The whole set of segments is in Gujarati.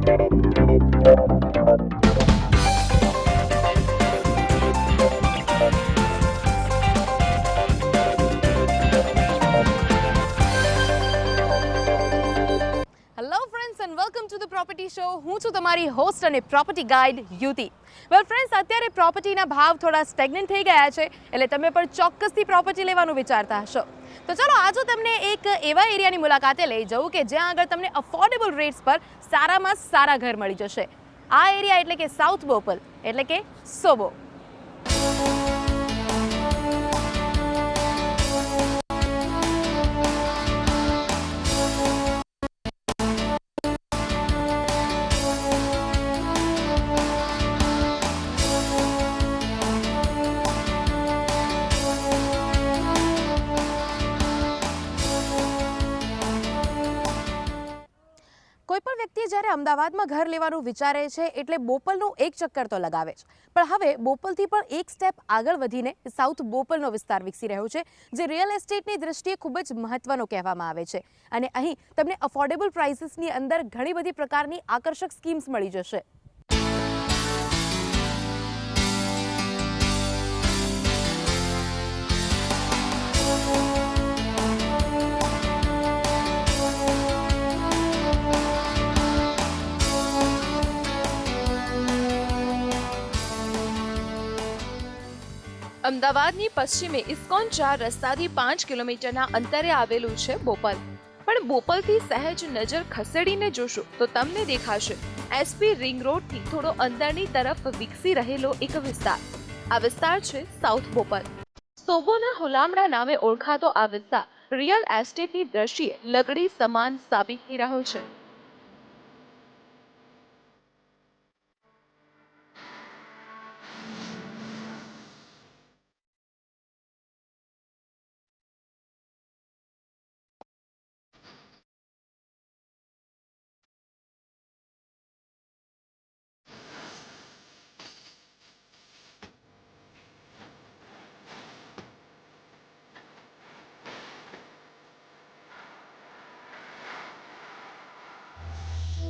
Hello friends and welcome to the property show. હું છું તમારી હોસ્ટ અને પ્રોપર્ટી ગાઈડ યુતિ. વેલ ફ્રેન્ડ્સ, અત્યારે પ્રોપર્ટીના ભાવ થોડા સ્ટેગ્નન્ટ થઈ ગયા છે, એટલે તમે પણ ચોક્કસથી પ્રોપર્ટી લેવાનું વિચારતા હશો. તો ચલો આજે તમને એક એવા એરિયાની મુલાકાતે લઈ જાઉં કે જ્યાં આગળ તમને અફોર્ડેબલ રેટ્સ પર સારામાં સારા ઘર મળી જશે. આ એરિયા એટલે કે સાઉથ બોપલ એટલે કે સોબો. કોઈપણ વ્યક્તિ જ્યારે અમદાવાદમાં ઘર લેવાનું વિચારે છે એટલે બોપલનું એક ચક્કર તો લગાવે છે, પણ હવે બોપલથી પણ એક સ્ટેપ આગળ વધીને સાઉથ બોપલનો વિસ્તાર વિકસી રહ્યો છે, જે રિયલ એસ્ટેટની દ્રષ્ટિએ ખૂબ જ મહત્વનો કહેવામાં આવે છે. અને અહીં તમને અફોર્ડેબલ પ્રાઇસીસની અંદર ઘણી બધી પ્રકારની આકર્ષક સ્કીમ્સ મળી જશે. અમદાવાદની પશ્ચિમે ઇસ્કોન 4 રસ્તાથી 5 કિલોમીટરના અંતરે આવેલું છે બોપલ. પણ બોપલથી સહેજ નજર ખસેડીને જોશો તો તમને દેખાશે એસપી રિંગ રોડથી થોડો અંદરની તરફ વિકસી રહેલો એક વિસ્તાર. આ વિસ્તાર છે સાઉથ બોપલ. સોબોના હુલામડા નામે ઓળખાતો આ વિસ્તાર રિયલ એસ્ટેટની દ્રષ્ટિએ લકડી સમાન સાબિત થઈ રહ્યો છે.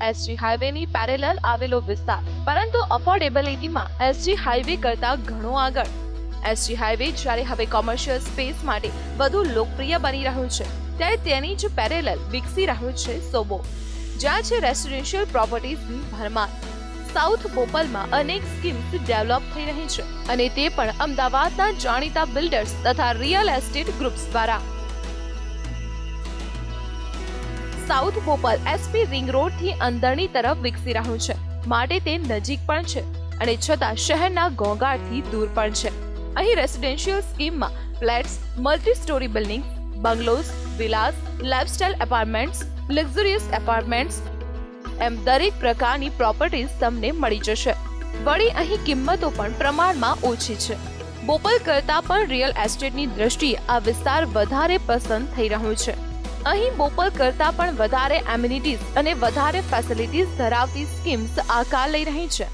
એસજી હાઈવેની પેરેલલ આવેલો વિસ્તાર, પરંતુ અફોર્ડેબિલિટીમાં એસજી હાઈવે કરતા ઘણો આગળ. એસજી હાઈવે જ્યારે હવે કોમર્શિયલ સ્પેસ માટે વધુ લોકપ્રિય બની રહ્યું છે, ત્યારે તેની જ પેરેલલ વિકસી રહ્યું છે સોબો, જ્યાં છે રેસિડેન્શિયલ પ્રોપર્ટીઝની ભરમાર. સાઉથ બોપલમાં અનેક સ્કીમ્સ ડેવલપ થઈ રહી છે, અને તે પણ અમદાવાદના જાણીતા બિલ્ડર્સ તથા રિયલ એસ્ટેટ ગ્રુપ્સ દ્વારા. સાઉથ બોપલ એસપી રિંગ રોડથી અંદરની તરફ વિકસી રહ્યું છે, માટે તે નજીક પણ છે અને છતાં શહેરના ઘોંઘાટથી દૂર પણ છે. અહીં રેસિડેન્શિયલ સ્કીમમાં flats, multi storey building, bungalows, villas, lifestyle apartments, luxurious apartments એમ દરેક પ્રકારની પ્રોપર્ટીઝ તમને મળી જશે. વળી અહીં કિંમતો પણ પ્રમાણમાં ઓછી છે. બોપલ કરતાં પણ રિયલ એસ્ટેટની દ્રષ્ટિએ આ વિસ્તાર વધારે પસંદ થઈ રહ્યો છે. અહીં બોપલ કરતાં પણ વધારે એમ્યુનિટીઝ અને વધારે ફેસિલિટીઝ ધરાવતી સ્કીમ્સ આકાર લઈ રહી છે.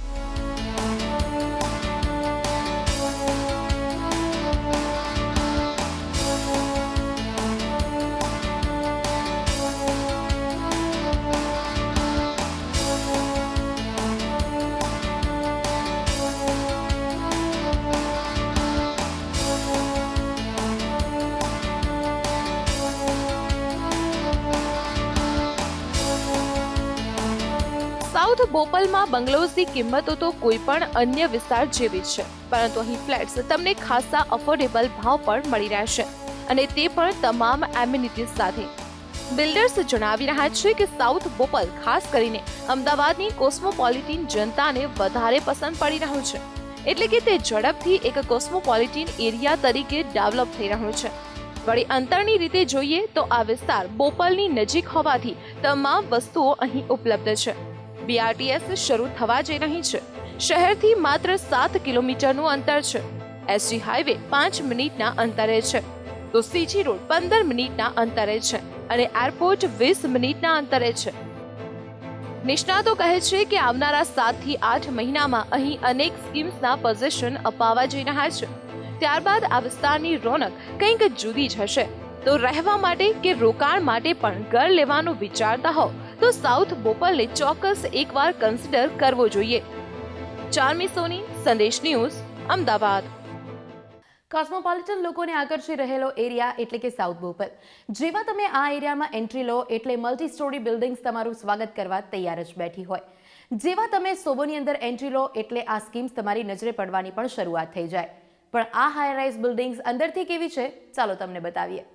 સાઉથ બોપલમાં બંગલોઝની કિંમતો તો કોઈ પણ અન્ય વિસ્તાર જેવી જ છે, પરંતુ અહીં ફ્લેટ્સ તમને ખાસા અફોર્ડેબલ ભાવ પર મળી રહેશે, અને તે પણ તમામ એમ્યુનિટીઝ સાથે. બિલ્ડર્સ જણાવી રહ્યા છે કે સાઉથ બોપલ ખાસ કરીને અમદાવાદની કોસ્મોપોલિટન જનતાને વધારે પસંદ પડી રહ્યું છે, એટલે કે તે ઝડપથી એક કોસ્મોપોલિટન એરિયા તરીકે ડેવલપ થઈ રહ્યું છે. વળી અંતરની રીતે જોઈએ તો આ વિસ્તાર બોપલની નજીક હોવાથી તમામ વસ્તુઓ અહીં ઉપલબ્ધ છે. બીઆરટીએસ શરૂ થવા જઈ રહી છે. શહેરથી માત્ર 7 કિલોમીટરનું અંતર છે. એસજી હાઈવે 5 મિનિટના અંતરે છે, તો સીજી રોડ 15 મિનિટના અંતરે છે, અને એરપોર્ટ 20 મિનિટના અંતરે છે. નિષ્ણાતો કહે છે કે આવનારા 7 થી 8 મહિનામાં અહીં અનેક સ્કીમ્સના પોઝિશન અપાવવા જઈ રહ્યા છે. ત્યારબાદ આ વિસ્તારની રોનક કંઈક જુદી જ હશે. તો રહેવા માટે કે રોકાણ માટે પણ ઘર લેવાનું વિચારતા હો તો સાઉથ બોપલને ચોક્કસ એકવાર કન્સિડર કરવો જોઈએ. ચાર્મી સોની, સંદેશ ન્યૂઝ, અમદાવાદ. કોસ્મોપોલિટન લોકોને આકર્ષી રહેલો એરિયા એટલે કે સાઉથ બોપલ. જેવા તમે આ એરિયામાં એન્ટ્રી લો એટલે મલ્ટી સ્ટોરી બિલ્ડિંગ્સ તમારું સ્વાગત કરવા તૈયાર જ બેઠી હોય. જેવા તમે સોબોની અંદર એન્ટ્રી લો એટલે આ સ્કીમ્સ તમારી નજરે પડવાની પણ શરૂઆત થઈ જાય. પણ આ હાઈ રાઇઝ બિલ્ડિંગ્સ અંદરથી કેવી છે, ચાલો તમને બતાવીએ.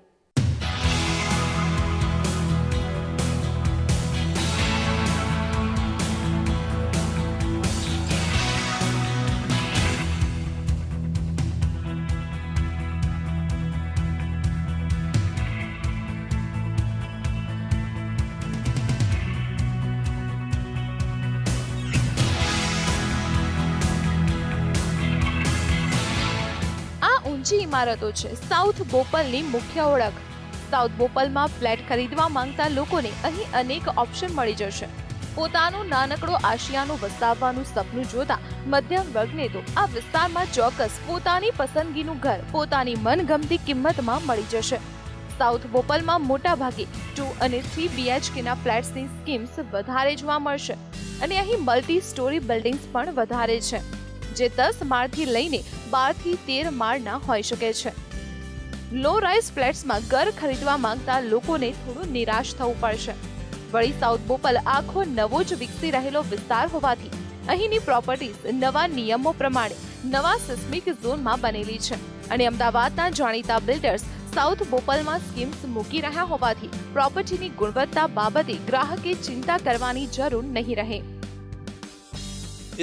ઊંચી ઇમારતો છે સાઉથ બોપલની મુખ્ય ઓળખ. સાઉથ બોપલમાં ફ્લેટ ખરીદવા માંગતા લોકોને અહીં અનેક ઓપ્શન મળી જશે. પોતાનું નાનકડો આશિયાનું વસાવવાનું સપનું જોતા મધ્યમ વર્ગને તો આ વિસ્તારમાં ચોક્કસ પોતાની પસંદગીનું ઘર પોતાની મનગમતી કિંમતમાં મળી જશે. સાઉથ બોપલમાં મોટા ભાગે 2 અને 3 BHKના ફ્લેટ્સની સ્કીમ્સ વધારે જોવા મળશે અને અહીં મલ્ટી સ્ટોરી બિલ્ડિંગ્સ પણ વધારે છે, જે 10 માળથી લઈને 12 થી 13 માળના હોઈ શકે છે. લો રાઇઝ ફ્લેટ્સમાં ઘર ખરીદવા માંગતા લોકોને થોડું નિરાશ થવું પડશે. વળી સાઉથ બોપલ આખો નવો જ વિકસી રહેલો વિસ્તાર હોવાથી અહીંની પ્રોપર્ટીઝ નવા નિયમો પ્રમાણે નવા સિસ્મિક ઝોનમાં બનેલી છે અને અમદાવાદના જાણીતા બિલ્ડર્સ સાઉથ બોપલમાં સ્કીમ્સ મૂકી રહ્યા હોવાથી પ્રોપર્ટીની ગુણવત્તા બાબતે ગ્રાહકે ચિંતા કરવાની જરૂર નહીં રહે.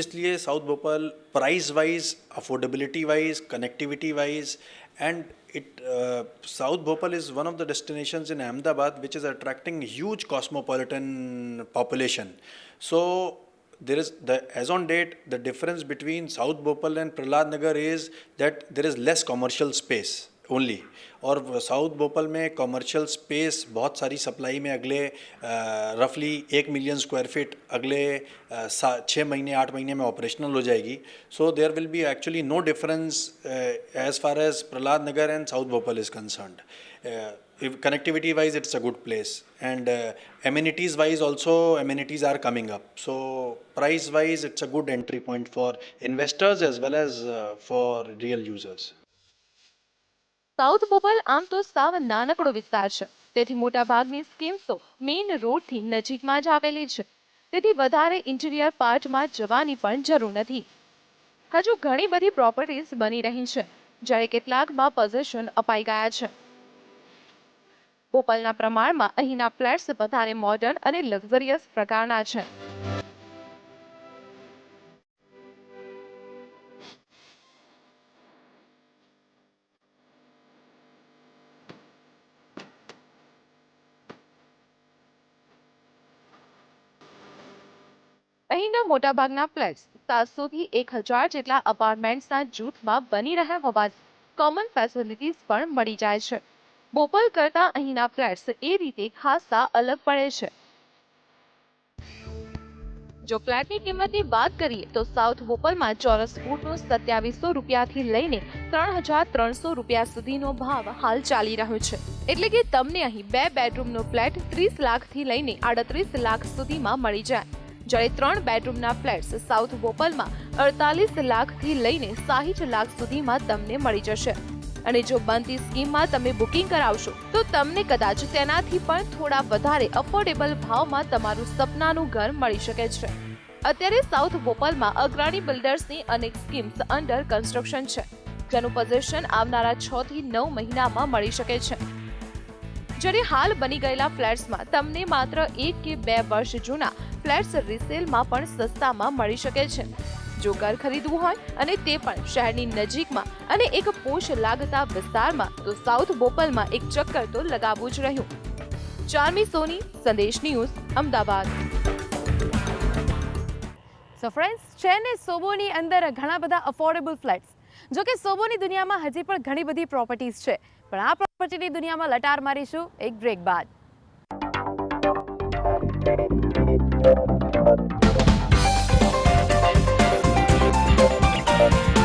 इसलिए south Bhopal price wise, affordability wise, connectivity wise and South Bhopal is one of the destinations in Ahmedabad which is attracting huge cosmopolitan population. So there is as on date the difference between South Bhopal and Prahlad Nagar is that there is less commercial space only. और साउथ भोपाल में कमर्शियल स्पेस बहुत सारी सप्लाई में अगले रफली 1 मिलियन स्क्वायर फीट अगले 6 महीने 8 महीने में ऑपरेशनल हो जाएगी. So there will be actually no difference as far as Prahlad Nagar and south Bhopal is concerned. Connectivity wise it's a good place and amenities wise also amenities are coming up. So price wise it's a good entry point for investors as well as for real users. South Bopal આમ તો સાવ નાનકડો વિસ્તાર છે, તેથી મોટા ભાગની સ્કીમ્સ તો મેઇન રોડથી નજીકમાં જ આવેલી છે, તેથી વધારે ઇન્ટિરિયર પાર્ટમાં જવાની પણ જરૂર નથી. હજુ ઘણી બધી પ્રોપર્ટીઝ બની રહી છે, જ્યારે કેટલાકમાં પોઝેશન અપાઈ ગયા છે. બોપલના પ્રમાણમાં અહીંના ફ્લેટ્સ વધારે મોડર્ન અને લક્ઝરિયસ પ્રકારના છે. અહીંના મોટાભાગના ફ્લેટ્સ 700 થી 1000 જેટલા અપાર્ટમેન્ટ્સના જૂથમાં બની રહ્યા હોવાથી કોમન ફેસિલિટીઝ પણ મળી જાય છે. બોપલ કરતા અહીંના ફ્લેટ્સ એ રીતે ખાસા અલગ પડે છે. જો ફ્લેટની કિંમતની વાત કરીએ તો સાઉથ બોપલમાં ચોરસ ફૂટનો 2700 રૂપિયાથી લઈને 3300 રૂપિયા સુધીનો ભાવ હાલ ચાલી રહ્યો છે. એટલે કે તમને અહીં 2 બેડરૂમનો ફ્લેટ 30 લાખથી લઈને 38 લાખ સુધીમાં મળી જાય, જ્યારે 3 બેડરૂમના ફ્લેટ્સ સાઉથ બોપલમાં 48 લાખથી લઈને 60 લાખ સુધીમાં તમને મળી જશે. અને જો બનતી સ્કીમમાં તમે બુકિંગ કરાવશો તો તમને કદાચ તેનાથી પણ થોડા વધારે અફોર્ડેબલ ભાવમાં તમારું સપનાનું ઘર મળી શકે છે. અત્યારે સાઉથ બોપલમાં અગ્રણી બિલ્ડર્સની અનેક સ્કીમ્સ અંડર કન્સ્ટ્રક્શન છે, જેનું પોઝેશન આવનારા 6 થી 9 મહિનામાં મળી શકે છે. જ્યારે હાલ બની ગયેલા ફ્લેટ્સમાં તમને માત્ર 1 કે 2 વર્ષ જૂના ફ્લેટ્સ રિસેલમાં પણ સસ્તામાં મળી શકે છે. જો ઘર ખરીદવું હોય અને તે પણ શહેરની નજીકમાં અને એક પોશ લાગતા વિસ્તારમાં, તો સાઉથ બોપલમાં એક ચક્કર તો લગાવવું જ રહ્યું. ચાર્મી સોની, સંદેશ ન્યૂઝ, અમદાવાદ. સો ફ્રેન્ડ્સ, છે ને સોબોની અંદર ઘણા બધા અફોર્ડેબલ ફ્લેટ્સ. જો કે સોબોની દુનિયામાં હજી પણ ઘણી બધી પ્રોપર્ટીઝ છે, પણ આ પ્રોપર્ટીની દુનિયામાં લટાર મારીશું એક બ્રેક બાદ. Thank you.